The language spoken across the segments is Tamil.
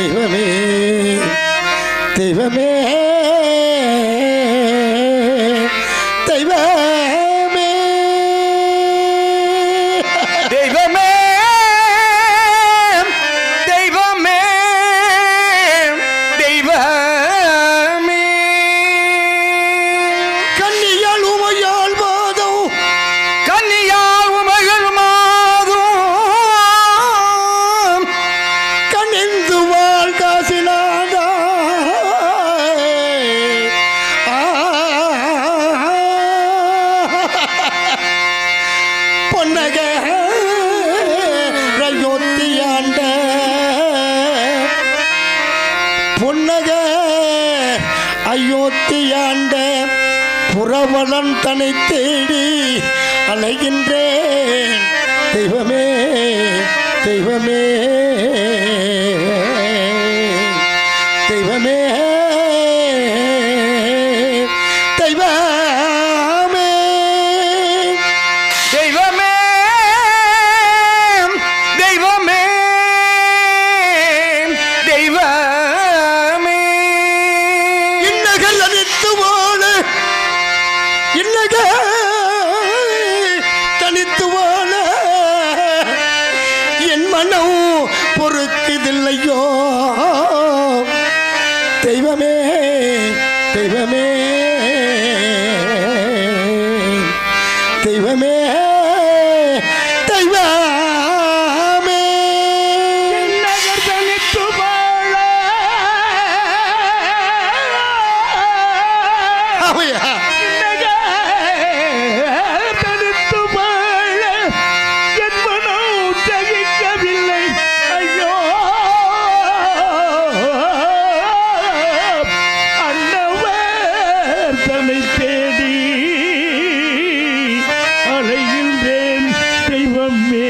தெய்வமே தெய்வமே தெய்வமே தெய்வமே தெய்வமே தெய்வமே கன்னியால் உமையால் மாதம் கன்னியால் உமைகள் மாதும் கண்ணிந்து வாழ் காசினாதா பொன்னக ரயோத்தியாண்ட பொன்னக அயோத்தியாண்ட புறவலன் தன்னை தேடி அலைகின்றேன் தெய்வமே தெய்வமே தெய்வமே தெய்வமே தெய்வமே தெய்வமே தெய்வமே இன்னகல் அனைத்து வாழ இன்னக தனித்து வாழ என் மனம் பொறுக்குதில்லையோ தெய்வமே தெய்வமே தெய்வமே தெய்வமே நகர் தனித்து வாழ ஆமையா தனித்து வாழ என் மனம் தகிக்கவில்லை ஐயோ அன்னவர் தன்னை தேடி அலைகின்றேன் தெய்வமே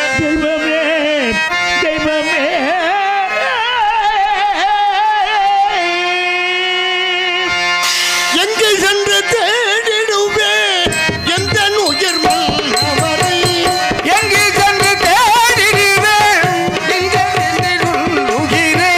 தெய்வமே தெய்வமே எங்கே சென்று தேடிடுவே எந்த உயிர் மன்னவரை எங்கே சென்று தேடிடுவேன் எங்கே உயிரே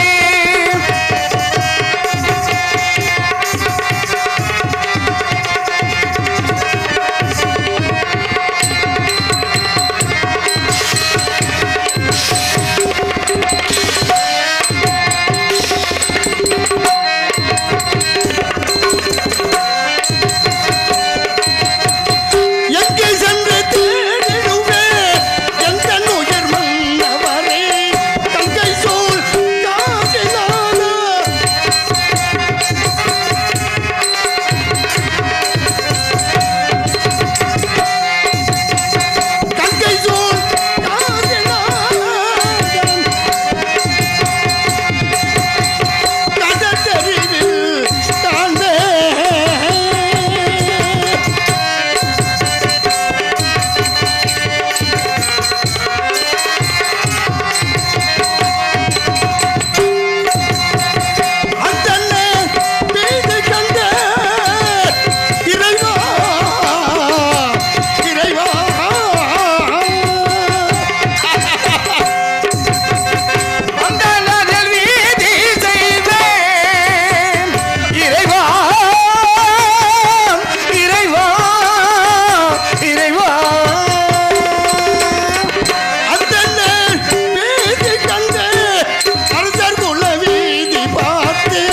எங்கே சென்று தேடிடுவே எந்த உயிர் மன்னவரை தங்கை சோல் காசினால தங்கை சோல் காசினால கடத்தறிவில் தாண்டே அந்தன்னை மீது கண்ட இறைவா இறைவா அந்த நகல் வீதி செய்வேன் இறைவா இறைவா இறைவா அந்தன்னை மீது கண்ட அரசர் குல வீதி பார்த்து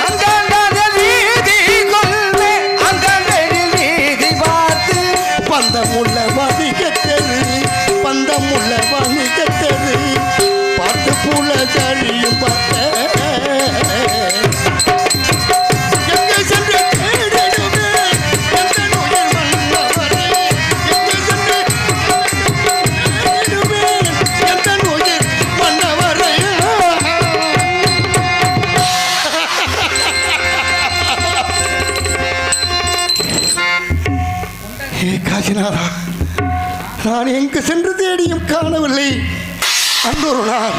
அந்த நகல் வீதி கொள்வே அந்த நகல் வீதி பார்த்து பந்தமுள்ள வணிகத்தெரு பந்தமுள்ள வணிகத்தெரு பார்த்து புல சரியும் பார்த்த எங்கே சென்று தேடிடுவே எந்த உயிர் மன்னவரை எங்கே சென்று தேடிடுவே எந்த உயிர் மன்னவரை ஏ காசிநாதா நான் எங்கு சென்று தேடியும் காணவில்லை அன்றொரு நாள்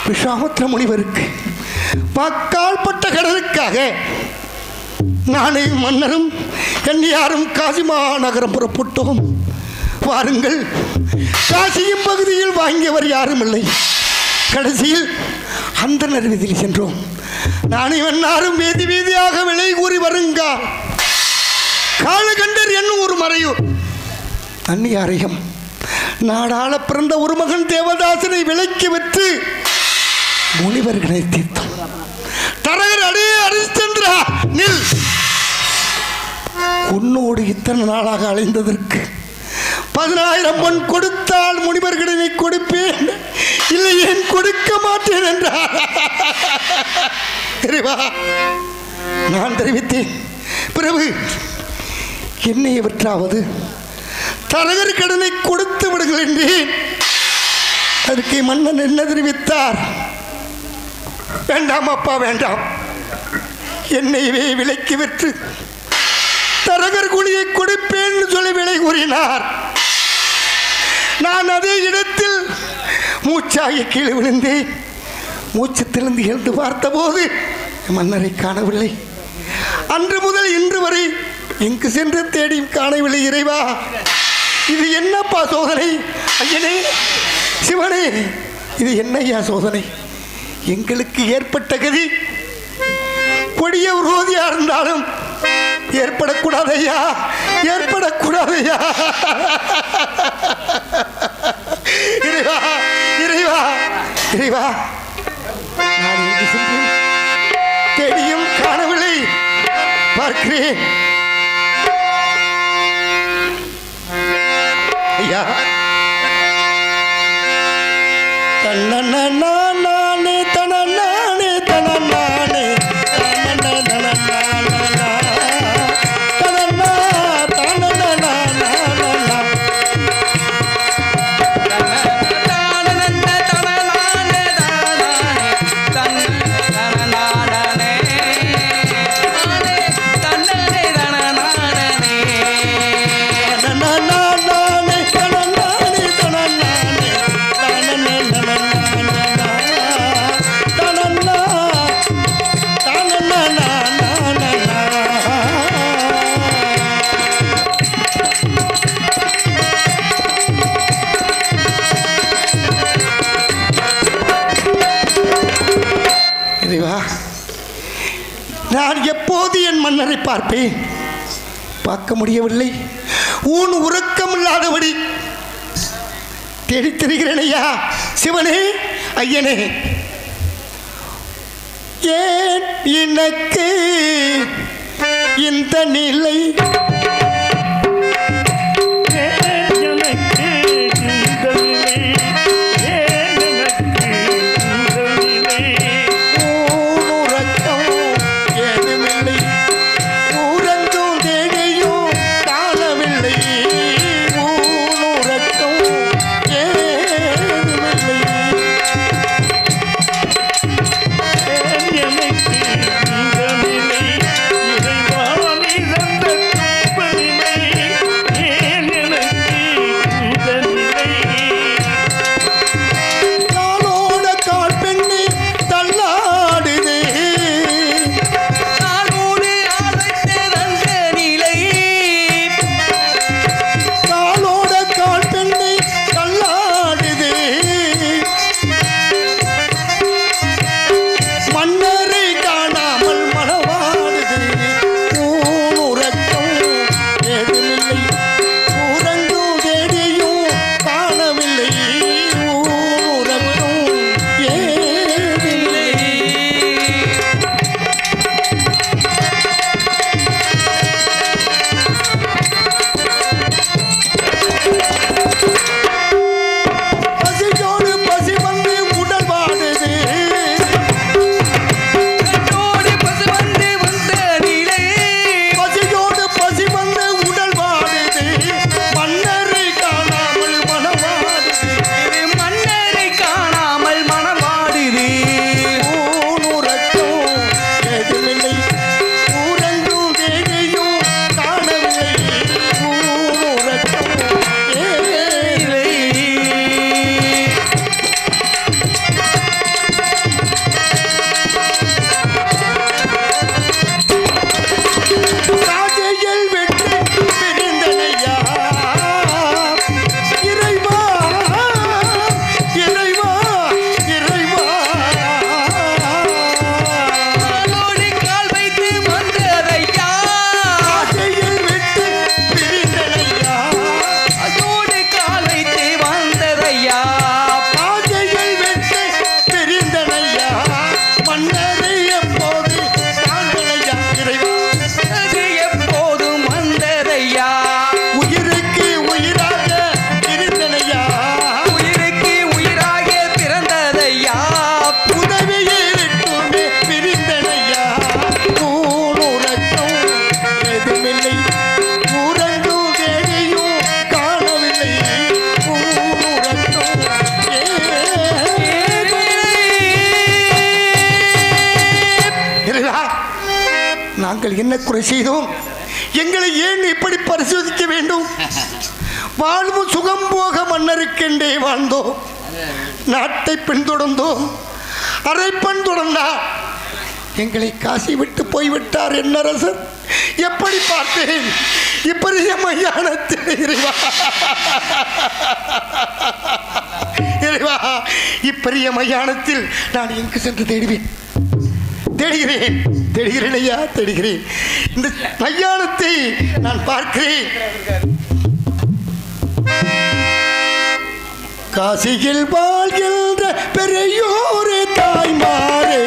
விஸ்வாமித்திர முனிவருக்கு பக்கால் பட்ட கடலுக்காக நானே மன்னரும் யாரும் காசிமா நகரம் புறப்பட்டோம். வாருங்கள், காசியும் பகுதியில் வாங்கியவர் யாரும் இல்லை. கடைசியில் அந்த வீதியில் சென்றோம். நான் இவன்னாரும் வீதி வீதியாக விலை கூறி வருங்க. காலகண்டர் என்னும் ஒரு மறையூர் அந்நியாரையும் நாடாள பிறந்த ஒரு மகன் தேவதாசனை விலைக்கு விற்று முனிவர்களை தீர்த்தோம். தரகர் அடே ஹரிச்சந்திரா நில், உன்னோடு இத்தனை நாளாக அலைந்ததற்கு 10,000 பொன் கொடுத்தால் முனிவர்களை கொடுப்பேன், இல்லை ஏன் கொடுக்க மாட்டேன் என்றார். நான் தெரிவித்தேன், பிறகு என்னை விற்றாவது தரகர் கடனை கொடுத்து விடுங்கள் என்றேன். அதற்கு மன்னன் என்ன தெரிவித்தார்? வேண்டாம் அப்பா வேண்டாம், என்னையவே விலைக்கு விற்று தரகர் கூலியை கொடுப்பேன் சொல்லி விலை கூறினார். நான் அதே இடத்தில் மூச்சாகி கீழே விழுந்தேன். மூச்சத்திலிருந்து எழுந்து பார்த்தபோது மன்னரை காணவில்லை. அன்று முதல் இன்று வரை எங்கு சென்று தேடியும் காணவில்லை. இறைவா, இது என்னப்பா சோதனை? ஐயனே சிவனே, இது என்னையா சோதனை? எங்களுக்கு ஏற்பட்ட கதி கொடிய விரோதியா இருந்தாலும் ஏற்படக்கூடாதையா, ஏற்படக்கூடாதையா. இறைவா இறைவா இறைவா, நான் எங்கு சென்றேன் தேடியும் காணவில்லை. பார்க்கிறேன் ஐயா. தன்னே தனநானே தனநானே நான் எப்போது என் மன்னரை பார்ப்பேன்? பார்க்க முடியவில்லை. ஊன் உறக்கம் இல்லாதபடி தேடித் திரிகிறேன் ஐயா. சிவனே ஐயனே, ஏன் எனக்கு இந்த நிலை? நாங்கள் என்ன குறை செய்தோம்? எங்களை ஏன் இப்படி பரிசோதிக்க வேண்டும்? வாழ்வு சுகம் போக மன்னருக்கென்றே வாழ்ந்தோம். நாட்டை பின்தொடர்ந்தோம். அரைப்பன் தொடர்ந்தா எங்களை காசி விட்டு போய்விட்டார் என்னரசர். எப்படி பார்த்தேன் இப்பரிய மையானத்தில் இறைவா, இறைவா, இப்பரிய மையானத்தில் நான் எங்கு சென்று தேடுவேன்? தேடுகிறேன் ஐயா, தேடுகிறேன். இந்த மையானத்தை நான் பார்க்கிறேன். காசியில் வாழ்கின்ற பெரியோரே தாய்மாரே,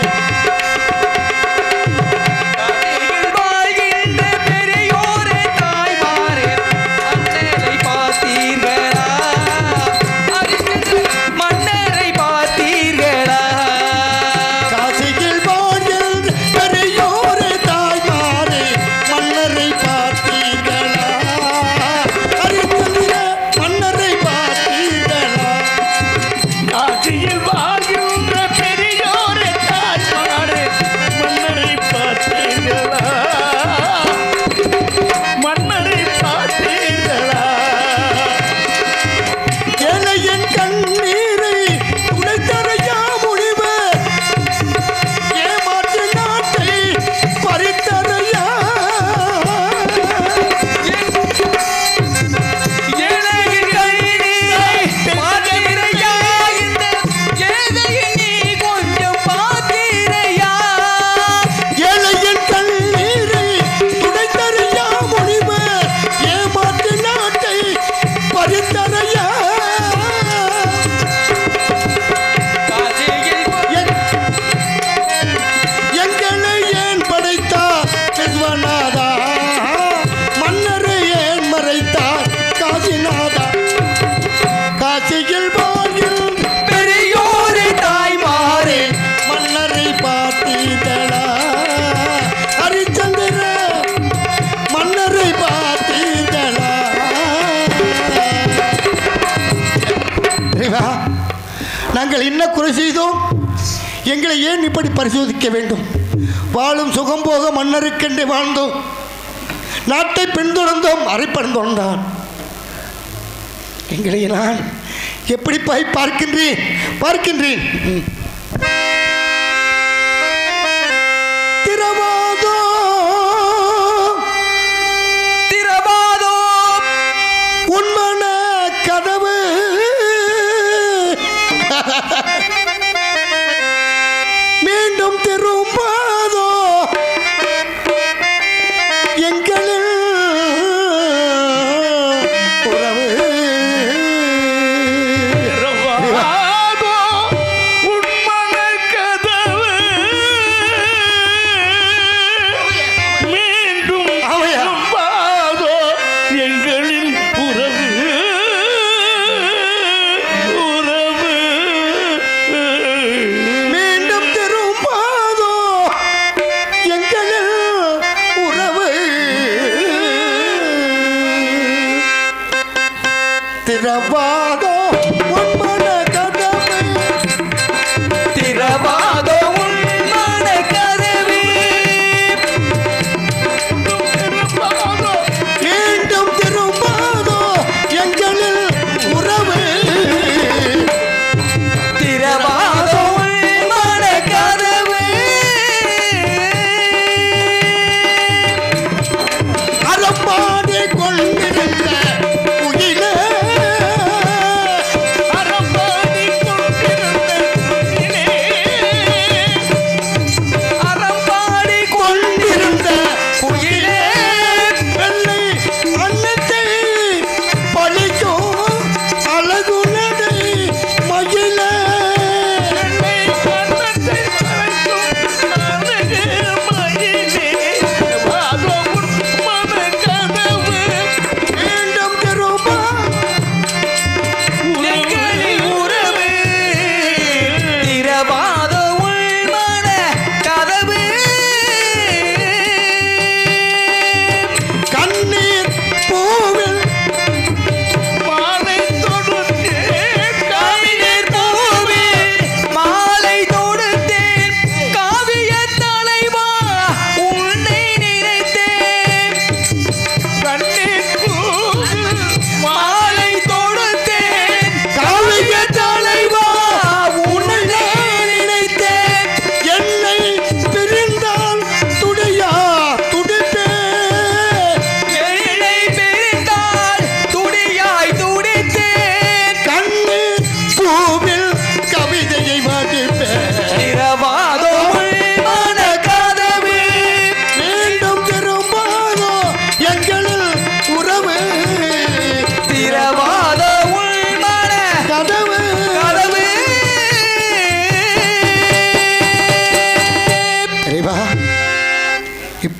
நாங்கள் என்ன குறை செய்தோம்? எங்களை ஏன் இப்படி பரிசோதிக்க வேண்டும்? வாழும் சுகம் போக மன்னருக்கென்று வாழ்ந்தோம். நாட்டை பின்தொடர்ந்தோம். அரைப்பன் தொடர்ந்தான். எங்களை நான் எப்படி பார்க்கின்றேன். திரவாதோ உன்மன கதவு மீண்டும் திரும்பாதோ எங்களில் உறவு. உண்மன கதவு மீண்டும் திரும்பாதோ எங்களின் உறவு. மீண்டும் திரும்பாதோ எங்களில் உறவு. திரவாதோ உன்மன கதவு, திரவாதோ உண்மன கதவு மீண்டும் திரும்பாதோ எங்களில் உறவு. திரவாதோ உண்மன கதவு அறப்பாடி கொண்டிருந்த உயிலே, அற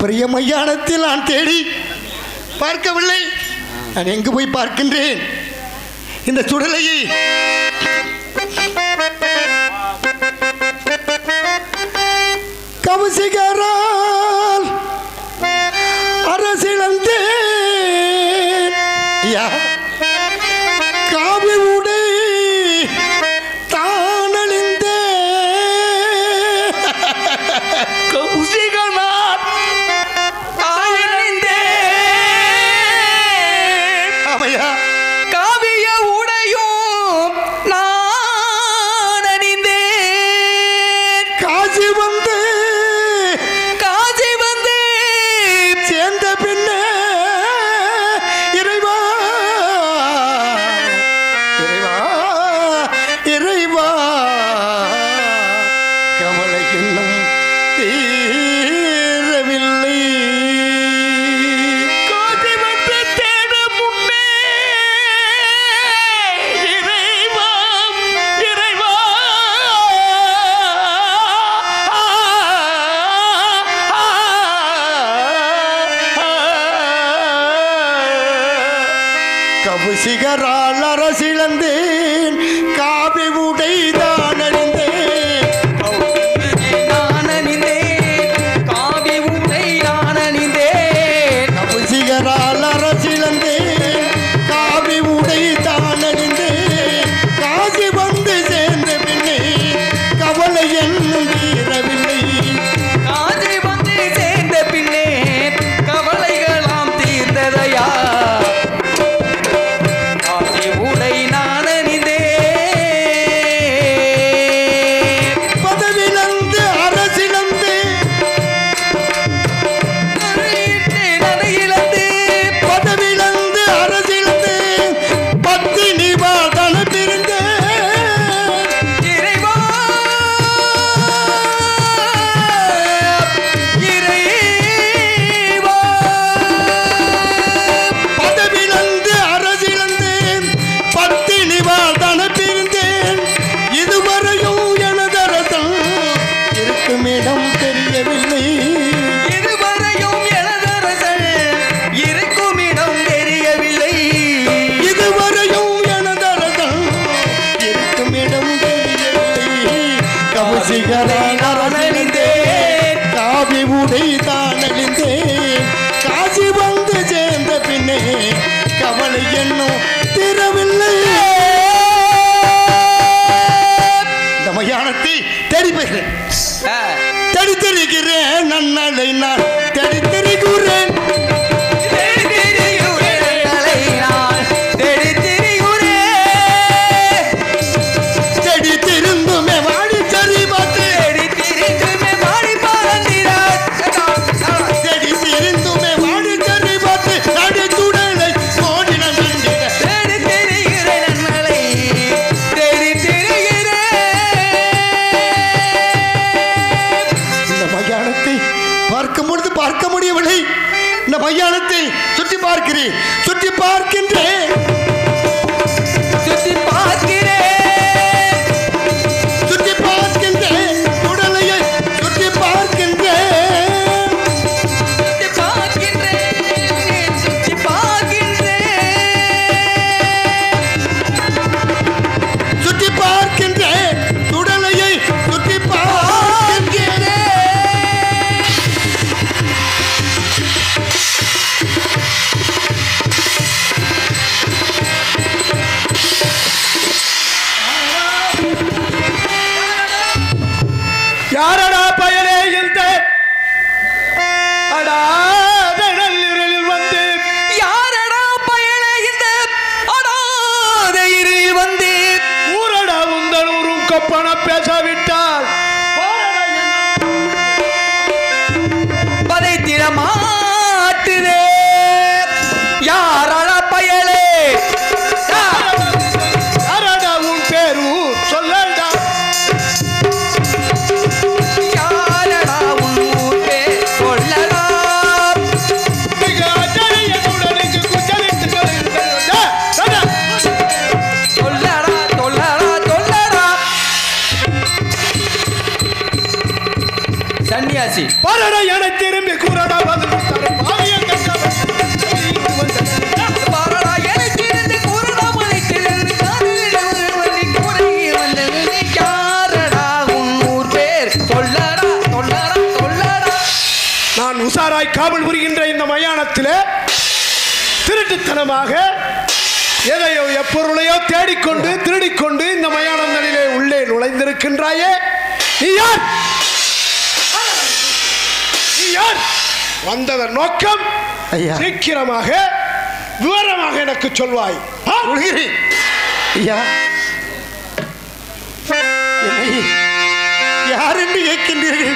பெரிய மையானத்தில் நான் தேடி பார்க்கவில்லை. நான் எங்கு போய் பார்க்கின்றேன்? இந்த சுடலையை கவசிகரால் அரசிழந்தேன். காவி உடை தானழிந்தே கௌசிகனார் தானழிந்தே அவையா காவிய உடையும் நான் அணிந்தேன். காசி வந்து சேர்ந்த பின்னே இறைவா இறைவா இறைவா கவலை இன்னும் தீரவில்லை. காதி வந்து தேட முன்னே இறைவா இறைவா கவுசிகரால் அரசிழந்தேன். காவி உடை தான் அணிந்தேன். நான் அணிந்தேன். காவி உடை நான் அணிந்தேன். கவுசிகரால் அரசிழந்தேன். காவி உடை தான் அணிந்தேன். காசி வந்து சேர்ந்த பின்னே கவலை என்னும் தீரவில்லை. காதி வந்து சேர்ந்த பின்னே கவலைகளாம் தீர்ந்ததையா. காவி உடை நான் அணிந்தேன். பதவிலந்து அரசிழந்து நடையிழந்து பதவிலந்து அரசிழந்து பத்தினி வாதன பிரிந்தேன். இறைவா இறைவா பதவிலந்து அரசிழந்து பத்தினி வாதன பிரிந்தேன். இதுவரையும் எனதரசன் இருக்கும் இடம் தெரியவில்லை. இதுவரையும் எனதரசன் இருக்கும் இடம் தெரியவில்லை. இதுவரையும் எனதரசன் இருக்கும் இடம் தெரியவில்லை. கவுசிகரால் அரசிழந்தேன். காவி உடை தான் அணிந்தேன். காசி வந்து சேர்ந்த பின்னே கவலை என்னும் தீரவில்லை. இந்த மயானத்தை தேடி போகிறேன். தேடி தெரிகிறேன். நன்னலை நான் தேடி தெரிகிறேன். தேடி திருந்துமே வாடி சரி பார்த்து. தேடி திருந்துமே வாடி சரி பார்த்து. நடு சுடலை ஓடின நண்டிட. இந்த மயானத்தை பார்க்கும் பொழுது பார்க்க முடியவில்லை. இந்த மயானத்தை சுற்றி பார்க்கிறேன். சுற்றி பார்க்கின்றேன். சுற்றி பார்க்கின்றேன். உடலையை சுற்றி பார்க்கின்றேன். சுற்றி பார்க்கின்றேன். உடலையை சுற்றி பார்க்கின்றேன். யாரடா பயலே இந்த அடாதழல் இருளில் வந்து யாரடா பயலே இந்த அடாத இருளில் வந்து ஊரடா உங்கள் ஊரும் கொப்பன பேசவிட்டால் பதைத்திட மாட்டுதே. யாரடா பயலே யாரடா உன் பேரு சொல்லடா. யாரடா உன் ஊர் பேர் சொல்லடா. சொல்லடா சொல்லடா சொல்லடா. சன்னியாசி பரட என திரும்பி கூறடா. ரசாராய் காவல் புரிகின்ற இந்த மயானத்தில் திருட்டுத்தனமாக எதையோ எப்பொருளையோ தேடிக்கொண்டு திருடிக்கொண்டு இந்த மயானங்களிலே உள்ளே நுழைந்திருக்கின்றாயே, நீ யார்? நீ யார்? வந்ததன் நோக்கம் சீக்கிரமாக விவரமாக எனக்கு சொல்வாய். ஐயா, யார் என்று கேட்கின்றீர்கள்?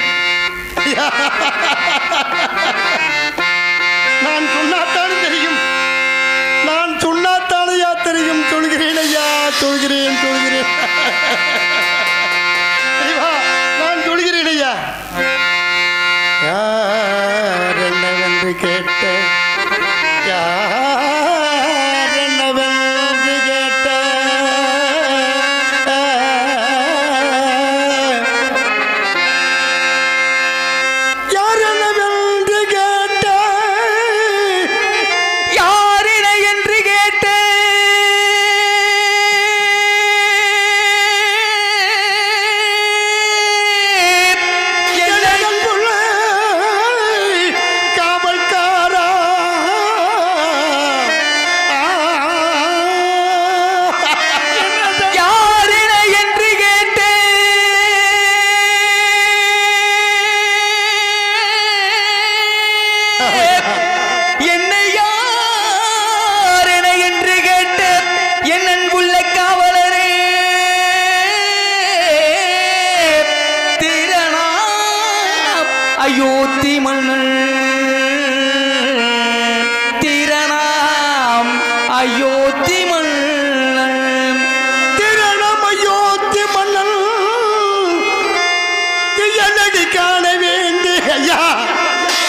நான் சொன்னாத்தானே தெரியும், நான் சொன்னாத்தானையா தெரியும். சொல்கிறேன் ஐயா, சொல்கிறேன் சொல்கிறேன் நான் சொல்கிறேன் ஐயா. யார் என்னவென்று கேட்ட, யார் என்னவென்று கேட்ட, யார் என்னவென்று கேட்ட, யாரினை என்று கேட்ட, காவல்காரா யாரினை என்று கேட்ட, என்னை யாரினை என்று கேட்ட, என் அன்புள்ள காவலரே, திரணாம் அயோத்தி மன்னன், திரணாம் அயோத்தி மன்னன், திரணம் அயோத்தி மன்னன் என்னடி காண வேண்டி ஐயா.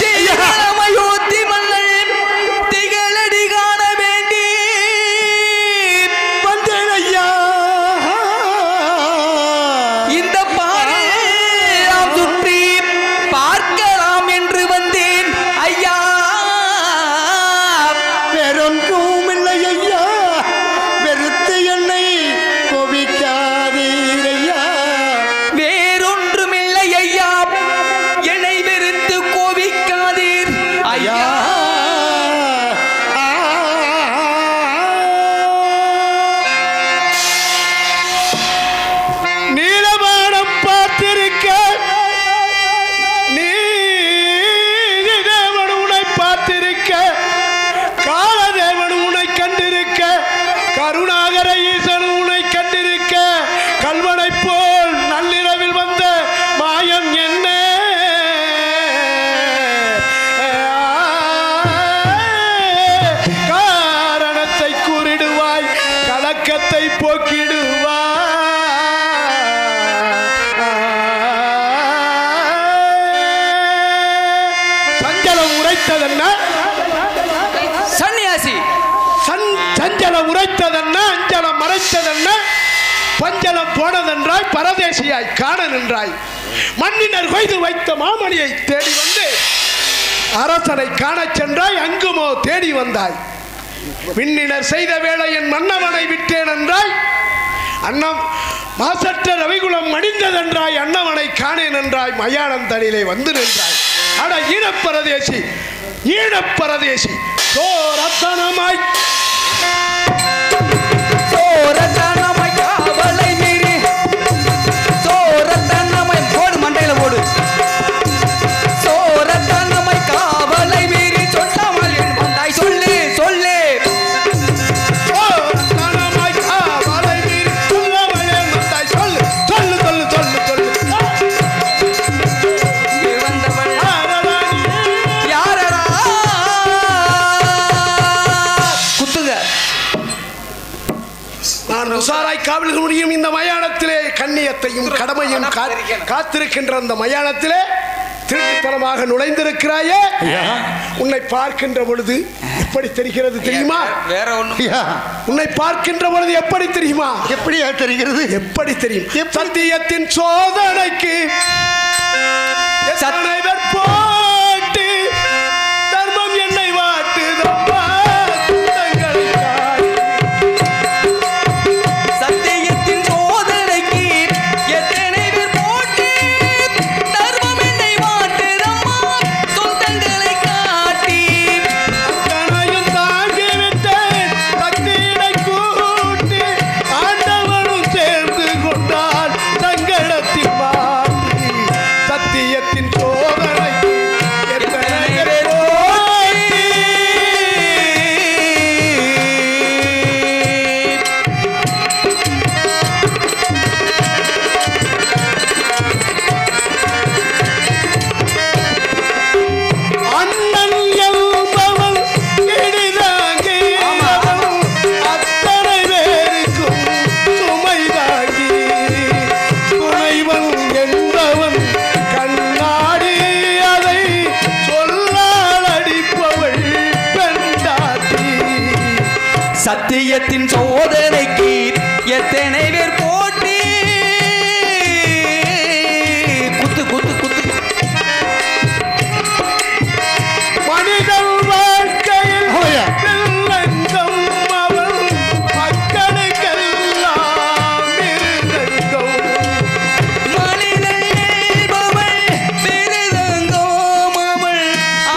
திரணாம் அயோத்தி மன்னன் திகழடி காண வேண்டி வந்தேன் ஐயா. இந்த பாறை நாம் சுற்றி பார்க்கலாம் என்று வந்தேன் ஐயா. வேறொன்றும் இல்லை ஐயா, வெறுத்து என்னை கோபிக்காதீர் ஐயா. வேறொன்றுமில்லை ஐயா, என்னை வெறுத்து கோபிக்காதீர் ஐயா. நீலவானம் பார்த்திருக்க, நீதிதேவன் உன்னை பார்த்திருக்க, காலதேவன் உன்னை கண்டிருக்க, கருணாகர ஈசன் உன்னை கண்டிருக்க, கல்வனை போல் நள்ளிரவில் வந்த மாயம் என்ன? காரணத்தை கூறிடுவாய், கலக்கத்தை போக்கிடுவாய். சஞ்சலம் உரைத்ததென்ன? சன்னியாசி சஞ்சலம் உரைத்ததென்ன? அஞ்சலம் மறைத்ததென்ன? பஞ்சலம் போனதென்றாய், பரதேசியாய் காண நின்றாய். மன்னினர் கொய்து வைத்த மாமணியை தேடி வந்து அரசனை காணச் சென்றாய், அங்குமோ தேடி வந்தாய். விண்ணினர் செய்த வேளை என் மன்னவனை விட்டேன் என்றாய், அன்னம் மாசற்ற ரவிகுலம் மடிந்ததென்றாய், அன்னவனை காணேன் என்றாய், மயானம் தனிலே வந்து நின்றாய். அட ஈனப்பரதேசி, ஈனப்பரதேசி, சோரத்தனமாய் சோரத்தனமாய் காவலை மீறி, சோரத்தனமாய் போடு மண்டையில போடு, சோரத்தனமாய் காவலை மீறி சொல்லாமல் என் வந்தாய் சொல்லு சொல்லு. சோரத்தனமாய் காவலை மீறி சொல்லாமல் என் வந்தாய் சொல்லு சொல்லு சொல்லு சொல்லு சொல்லு. இங்கே வந்தவள் யாரடா? குத்துங்க. நான் உசாராய் காவல் முடியும் இந்த மயானத்திலே கண்ணியத்தையும் கடமையும் காத்திருக்கின்ற அந்த மயானத்திலே திருட்டுத்தனமாக நுழைந்திருக்கிறாயே. உன்னை பார்க்கின்ற பொழுது எப்படி தெரிகிறது தெரியுமா? வேற ஒண்ணும் ஐயா, உன்னை பார்க்கின்ற பொழுது எப்படி தெரியுமா? எப்படியா தெரிகிறது? எப்படி தெரியும்? சத்தியத்தின் சோதனைக்கு எத்தனை பேர் போட்டு தர்மம் என்னை வாட்டுதப்பா, குத்தங்களை காட்டி. சத்தியத்தின் சோதனைக்கு எத்தனை பேர் போட்டு தர்மம் என்னை வாட்டுதம்மா, சொந்தங்களை சத்தியத்தின் சோதனைக்கு எத்தனை பேர் போட்டி குத்து குத்து குத்து மனிதன் வாழ்க்கையில் வெள்ளங்கம் அவள் மக்களுக்கெல்லாம் மிருதங்கம். மனிதன் என்பவள் மிருதங்கம் அவள்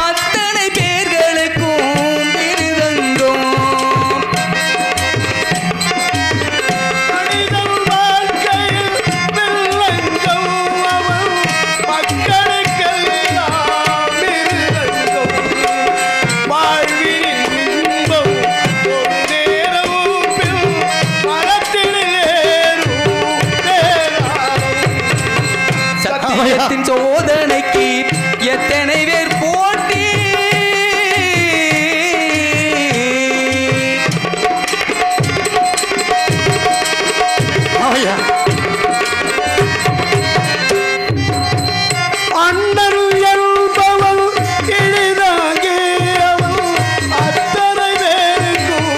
அத்தனை பேர்களுக்கும் மிருதங்கம் மனிதன் வாழ்க்கையில் வெள்ளங்கம் அவள் மக்களுக்கெல்லாம் மிருதங்கம். வாழ்வினில் இன்பம் ஒரு நேரமும் பின் மரத்தினில் ஏறும் நேராகும். சத்தியத்தின் சோதனைக்கு எத்தனை பேர் போட்டி அண்ணன் என்பவள் எளிதாகி அவள் அத்தனை பேருக்கும்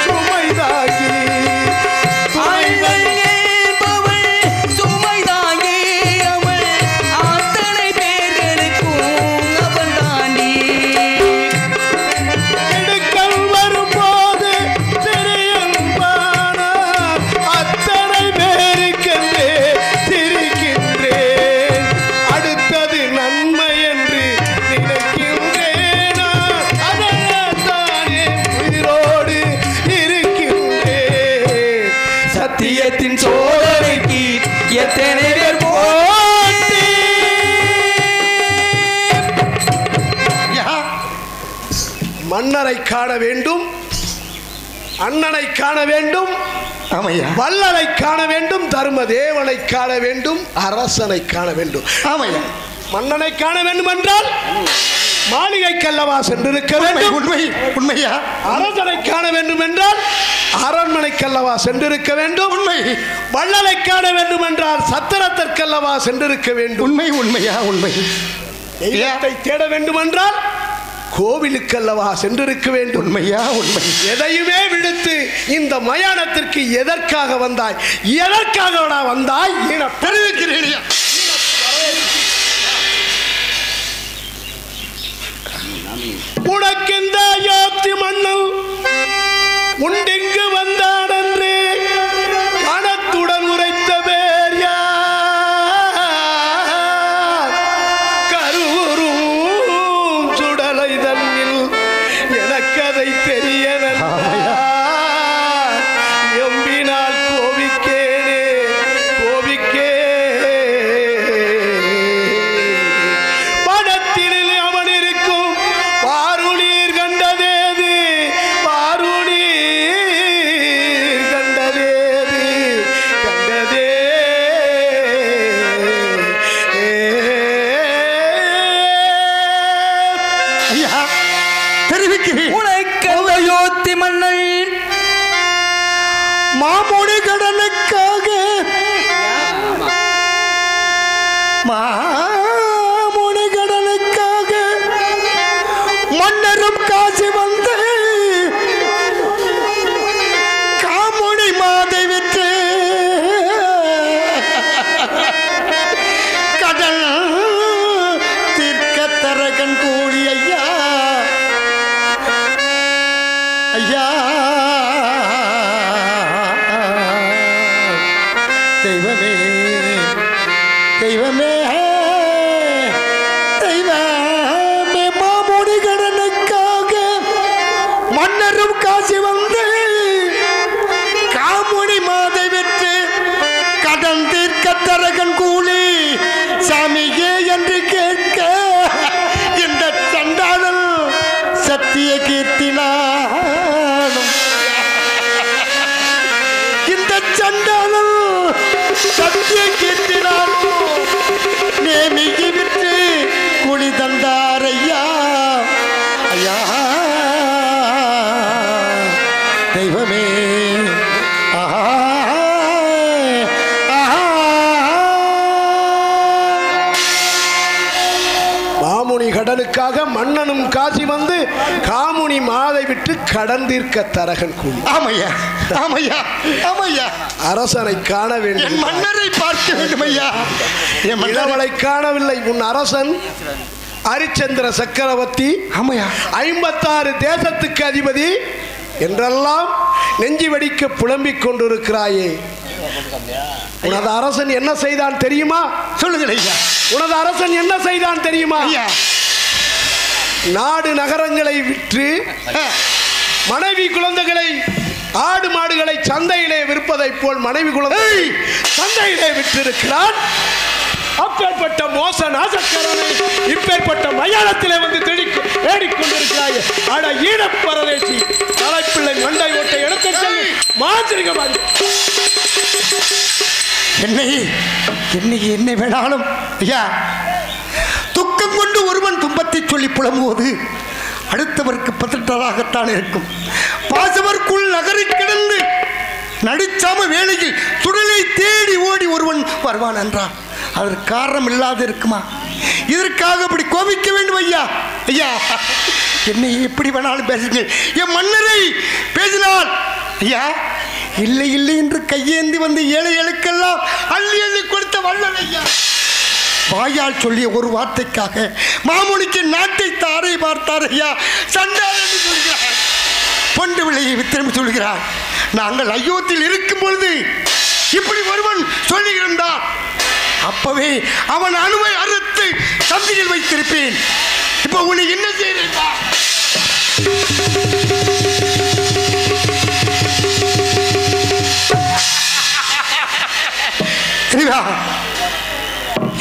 சுமைதாகி ஆண்கள் என்பவள் சுமைதாங்கி அவள் அத்தனை பேர்களுக்கும் அவள் தாண்டி இடுக்கல் வரும்போது திரியன்பான அத்தனை பேருக்கென்றே சிரிக்கின்றேன். அடுத்தது நன்மை என்று நினைக்கின்றேனா அதனால்தானே உயிரோடு இருக்கின்றேன். சத்தியத்தின் சோதனைக்கு எத்தனை பேர் போட்டி மன்னரை காண வேண்டும், அண்ணனை காண வேண்டும், ஆமையா வல்லனை காண வேண்டும், தர்ம தேவனை காண வேண்டும், அரசனை காண வேண்டும். ஆமையா மன்னனை காண வேண்டும் என்றால் மாளிகைக்கல்லவா சென்றிருக்க வேண்டும். உண்மை உண்மையா அரசனை காண வேண்டும் என்றால் அரண்மனைக்கல்லவா சென்றிருக்க வேண்டும். உண்மை வள்ளலை காண வேண்டும் என்றால் சத்திரத்திற்கல்லவா சென்றிருக்க வேண்டும். உண்மை உண்மையா உண்மை தெய்வத்தை தேட வேண்டும் என்றால் கோவிலுக்கல்லவா சென்றிருக்க வேண்டும். உண்மையா உண்மை எதையுமே விடுத்து இந்த மயானத்திற்கு எதற்காக வந்தாய்? எதற்காக வந்தாய்? தெரிவிக்கிறேன் உனக்கெந்த யோத்தி மன்னல் உண்டிங்கு வந்தான் என்று கணத்துடன் உரைத்த பேர் யார்? கருவூரும் சுடலை தன்னில் எனக்கதை தெரிய எம்பினால் கோபிக்கேனே கோபிக்கே படத்தில் அவன் இருக்கும் பாருளீர் கண்டதேது பாருளீர் கண்டதேது கண்டதே ஐயா தெரிவிக்கிறேன் உனக்கெந்த யோத்தி மன்னன் மாமுனி கடனுக்காக மாமுனி கடனுக்காக மன்னரும் காசி வந்து காமுனி மாதை விட்டு கடல் தீர்க்க தரகன் கூலி ஐயா ஐயா தெய்வமே தெய்வமே தெய்வமே மாமுனி கடனுக்காக மன்னரும் காசி வந்து காமுனி மாதை வெற்று கடன் தீர்க்க தரகன் கூலி சாமியே என்று கேட்க இந்த சண்டாளன் சத்திய கீர்த்தினாலும் இந்த சண்டாளன் சத்திய கீர்த்தினாலும் நேமிக்கு விட்டு குழி தந்தார் ஐயா ஐயா தெய்வமே ஆஹா ஆஹா மாமுனி கடன் மகனுக்காக மன்னனும் காசி வந்து காமுனி மாதை விட்டு கடன் தீர்க்க தரகன் கூலி. ஆமையா, ஆமையா, ஆமையா. அரசனை காண வேண்டும், என் மன்னரை பார்க்க வேண்டும் ஐயா. இளவலை காணவில்லை. உன் அரசன் ஹரிச்சந்திர சக்கரவர்த்தி, ஆமையா, 56 தேசத்துக்கு அதிபதி என்றெல்லாம் நெஞ்சி வெடிக்க புலம்பிக் கொண்டிருக்கிறாயே. உனது அரசன் என்ன செய்தான் தெரியுமா? சொல்லுங்கள் ஐயா. உனது அரசன் என்ன செய்தான் தெரியுமா? ஐயா, நாடு நகரங்களை விற்று மனைவி குழந்தைகளை ஆடு மாடுகளை சந்தையிலே விற்பதை போல் மனைவி குழந்தை சந்தையிலே விற்றிருக்கிறான். அப்பேற்பட்ட மோச நாசக்காரனை இப்பேற்பட்ட மயானத்திலே வந்து தேடிக்கொண்டிருக்கிறாய். அட ஈழப்பரதேசி, தலைப்பிள்ளை மண்டை ஓட்டை எடுத்து சொல்லி மாந்திரிகமாக என்னை வேணாலும் ஐயா. துக்கம் கொண்டு ஒருவன் துன்பத்தை சொல்லி புலம்புவது அடுத்தவருக்கு பதற்றதாகத்தான் இருக்கும். பாசவர்க்குள் நகரி கிடந்து நடிச்சாம வேளையில் சுடலை தேடி ஓடி ஒருவன் வருவான் என்றான். அதற்கு காரணம் இல்லாது இருக்குமா? இதற்காக அப்படி கோபிக்க வேண்டும் ஐயா. ஐயா, என்னை எப்படி வேணாலும் பேசுங்கள். என் மன்னரை பேசினால் ஐயா, இல்லை இல்லை என்று கையேந்தி வந்து ஏழைகளுக்கெல்லாம் அள்ளி அள்ளி கொடுத்த வல்லன் ஐயா. வாயால் சொல்லிய ஒரு வார்த்தைக்காக மாமுனிக்கு நாட்டை தாரை பார்த்தார் ஐயா. சண்டால் என்று சொல்கிறார், பொண்டு விலையை வித்திரம் சொல்கிறார். நாங்கள் அயோத்தியில் இருக்கும் பொழுது இப்படி ஒருவன் சொல்லியிருந்தான், அப்பவே அவன் அணுவை அறுத்து சந்தியில் வைத்திருப்பேன். இப்ப உனக்கு என்ன செய்யறேன்?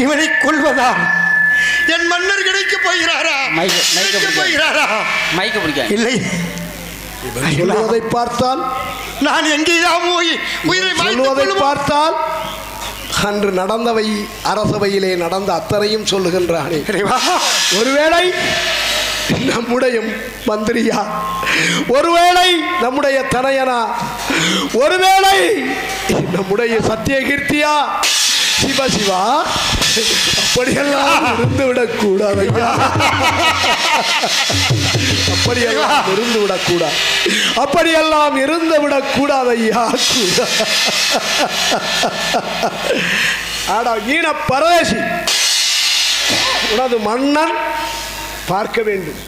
இவனை கொள்வதா? என் மன்னர் கிடைக்க போகிறாரா? இல்லை, சொல்வதை பார்த்தால் நான் எங்கேதான் போய் உயிரை சொல்வதை பார்த்தால் அன்று நடந்தவை அரசவையிலே நடந்த அத்தனையும் சொல்லுகின்றானே. ஒருவேளை நம்முடைய மந்திரியா, ஒருவேளை நம்முடைய தனையனா, ஒருவேளை நம்முடைய சத்தியகீர்த்தியா, சிவசிவா, அப்படியெல்லாம் இருந்துவிடக் கூடாது. அப்படியெல்லாம் இருந்துவிடக் கூடாது. அப்படியெல்லாம் இருந்துவிடக் கூடாது ஐயா. ஆடா ஈன பரதேசி, உனது மன்னன் பார்க்க வேண்டும்.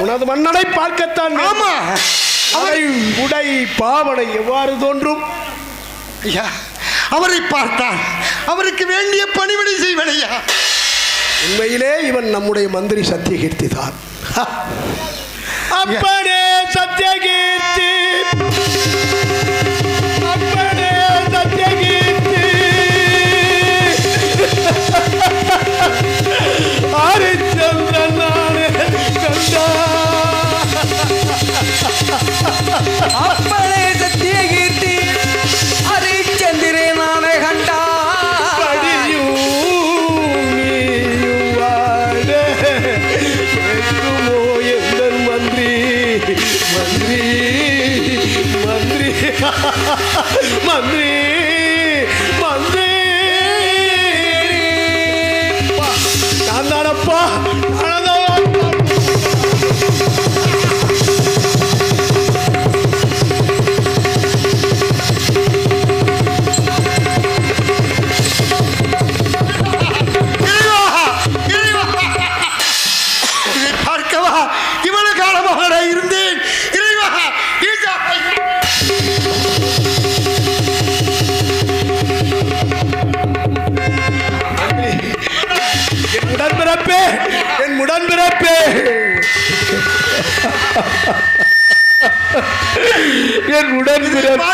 உனது மன்னனை பார்க்கத்தான். ஆமா, அவரை உடை பாவனை எவ்வாறு தோன்றும் ஐயா? அவரை பார்த்தான், அவருக்கு வேண்டிய பணிவிடை செய்வனையா. உண்மையிலே இவன் நம்முடைய மந்திரி சத்தியகீர்த்தி தான். அப்பனே சத்தியகீர்த்தி, அப்பனே சத்தியகீர்த்தி, ஹரிச்சந்திரன் நானே கண்டா. அப்பனே சத்தியகீர்த்தி, ஹரிச்சந்திரன் நானே கண்டா. மந்திரி மந்திரி நான் தானப்பா. பார்க்கவா இவ்வளவு காலமாக இருந்தேன். உடன்பிறப்பே, என் உடன்பிறப்பே, என் உடன்பிறப்பே,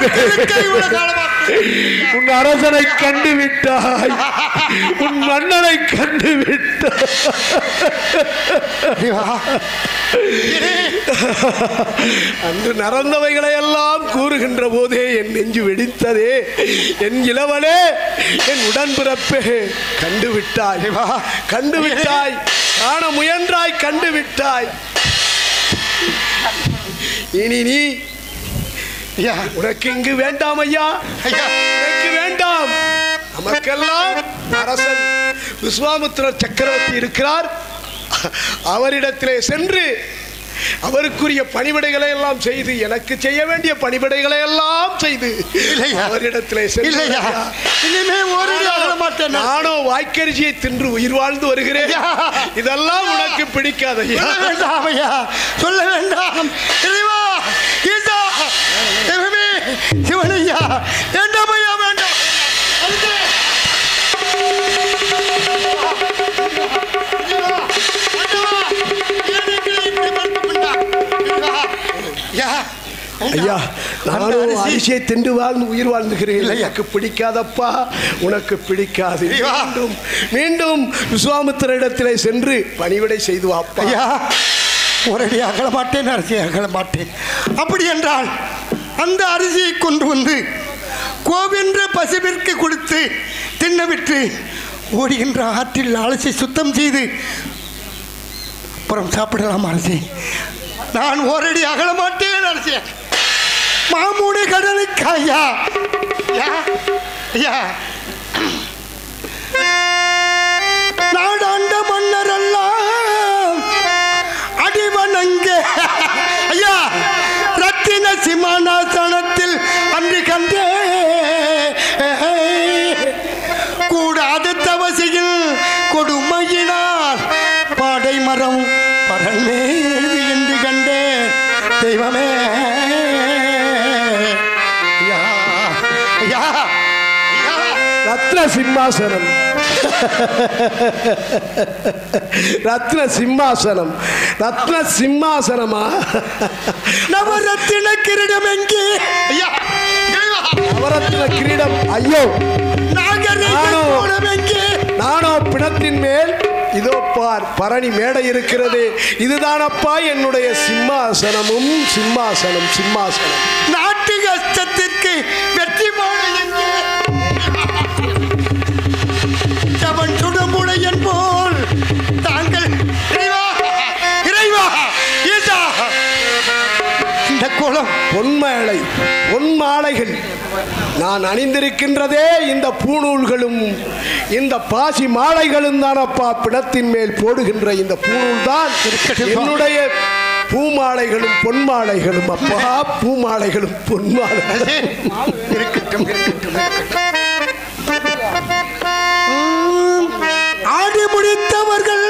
உன் அரசனை கண்டு விட்டாய், உன் மன்னனை கண்டு விட்டாய். அன்று நடந்தவைகளை எல்லாம் கூறுகின்ற போதே என் நெஞ்சு வெடித்ததே. என் இளவனே, என் உடன்பிறப்பே, கண்டு விட்டாய், கண்டு விட்டாய், காண முயன்றாய், கண்டு விட்டாய். இனி நீ உனக்கு இங்கு வேண்டாம் ஐயா, உனக்கு வேண்டாம். நமக்கெல்லாம் அரசன் விஸ்வாமித்திர சக்கரவர்த்தி இருக்கிறார். அவரிடத்திலே சென்று அவருக்குரிய பணிவிடைகளை எல்லாம் செய்து எனக்கு செய்ய வேண்டிய பணிவிடைகளை எல்லாம் செய்து அவரிடத்திலே நானோ வாய்க்கரிசியை தின்று உயிர் வாழ்ந்து வருகிறேன். இதெல்லாம் உனக்கு பிடிக்காத சொல்ல வேண்டாம். சிவனையா வேண்டாம் ஐயா வேண்டாம். ஐயா நானும் அரிசியை தின்று வாழ்ந்து உயிர் வாழ்ந்துகிறேன். எனக்கு பிடிக்காதப்பா, உனக்கு பிடிக்காது. மீண்டும் மீண்டும் விஸ்வாமித்திரிடத்திலே சென்று பணிவிடை செய்து வாப்பா. ஐயா ஒரடி அகல மாட்டேன், அரிசியை அகல மாட்டேன். அப்படி என்றால் அந்த அரிசியை கொண்டு வந்து கோவென்ற பசுவிற்கு கொடுத்து தின்னவிட்டு ஓடுகின்ற ஆற்றில் அலசி சுத்தம் செய்து அப்புறம் சாப்பிடலாம் அரிசி. நான் ஓரடி அகல மாட்டேன் அரிசி. மாமூடி கடலுக்கு ஐயா ஐயா நாடாண்ட மன்னரெல்லாம் அடிவனங்க ஐயா ரத்தின சிம்மாசனத்தில் அன்று கண்டே கூடாத தவசியில் கொடுமையினால் பாடை மரம் பரல்மேது என்று கண்டே தெய்வமே. ரத்ன சிம்மாசனம் ரத்ன சிம்மாசனம் ரத்ன சிம்மாசனமா? நவரத்தின கிரீடம் எங்கே? நவரத்தின கிரீடம் ஐயோ நானோ பிணத்தின் மேல் இதோ பார் பரணி மேடை இருக்கிறது. இதுதானப்பா என்னுடைய சிம்மாசனமும் சிம்மாசனம் சிம்மாசனம். நாட்டு கஷ்டத்திற்கு வெற்றி மாலை எங்கே? ஜவன் சுடமுடையன் போல் தாங்கள் இறைவா இந்த குளம் பொன்மாலை பொன்மாலைகள் நான் அணிந்திருக்கின்றதே இந்த பூநூல்களும் இந்த பாசி மாலைகளும் தானப்பா பிணத்தின் மேல் போடுகின்ற இந்த பூநூல் தான் என்னுடைய பூமாலைகளும் பொன்மாலைகளும். அப்பா பூமாலைகளும் பொன்மாலைகளும் இருக்கட்டும். ஆடி முடித்தவர்கள்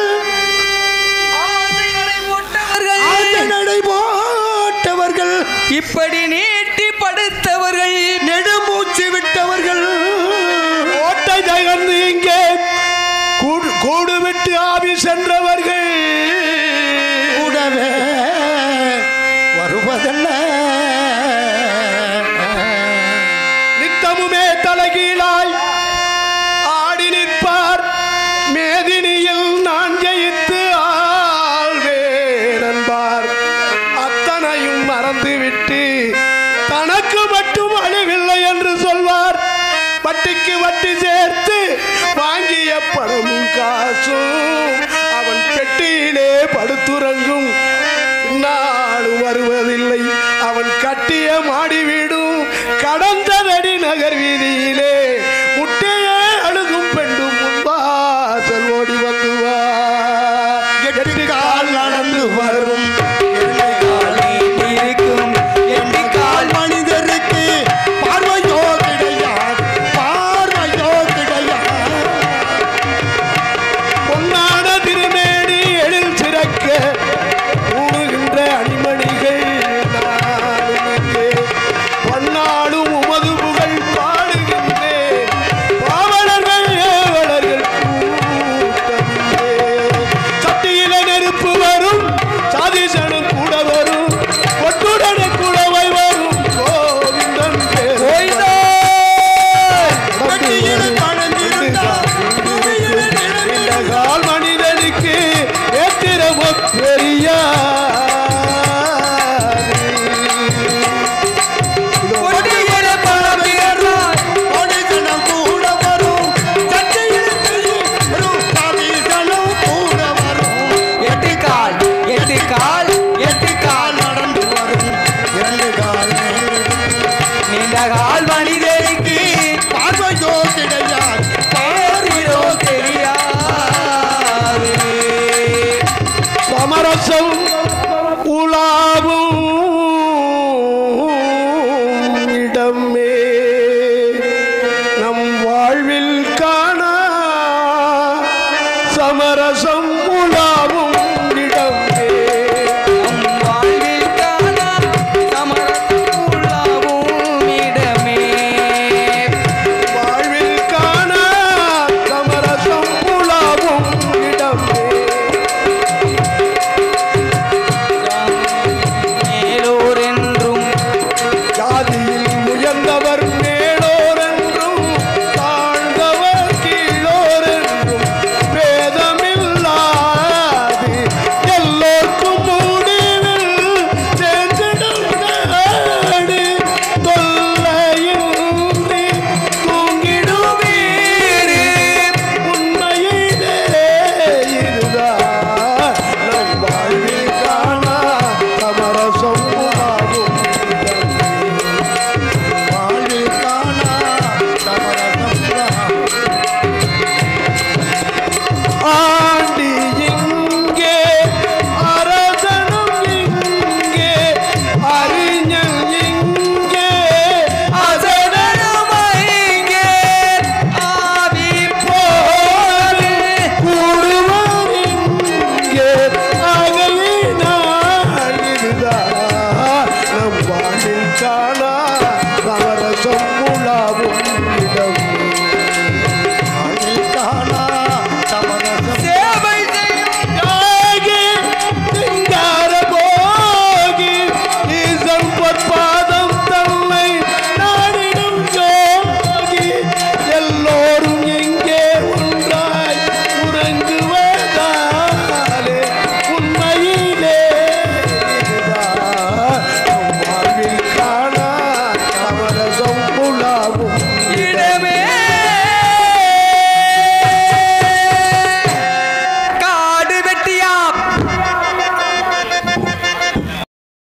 நடை போட்டவர்கள் இப்படி நீட்டி படுத்தவர்கள் நெடுமூச்சு விட்டவர்கள் ஓட்டை தகர்ந்து இங்கே கூடு விட்டு ஆவி சென்றவர்கள் கூடவே வருவதல்ல. நித்தமுமே தலைகீழாய் ஆடி நிற்பார் மேதினியில் நான் ஜெயித்து ஆள்வேன் என்பார். அத்தனையும் மறந்துவிட்டு தனக்கு மட்டும் அழிவில்லை என்று சொல்வார். வட்டிக்கு வட்டி சேர்த்து வாங்கிய பணமும் காசும் அவன் பெட்டியிலே படுத்துறங்கும். நாளும் வருவதில்லை அவன் கட்டிய மாடி வீடும் கடந்ததடி நகர் வீதியிலே முட்டையே அழுகும் பெண்டும் முன்பாசல் ஓடி வந்துவா. எட்டு கால் நடந்து வரும் மனிதருக்கு பார்வையோ கிடையாது, பார்வையோ கிடையாது. பொன்னான திருமேனி எழில் சிறக்க ஊடுகின்ற அணிமணிகள் பொன்னாடும் உமது புகழ் பாடுகின்றேன். பாவலர்கள் ஏவலர்கள் கூட்டமில்லே. சட்டியில நெருப்பு வரும் சாதிசனும் கூட வரும் ஒட்டுடனே குழவை வரும் கோவிந்தன் பேர் கால் மனிதனுக்கு ஏத்திரமோ பெரியா காண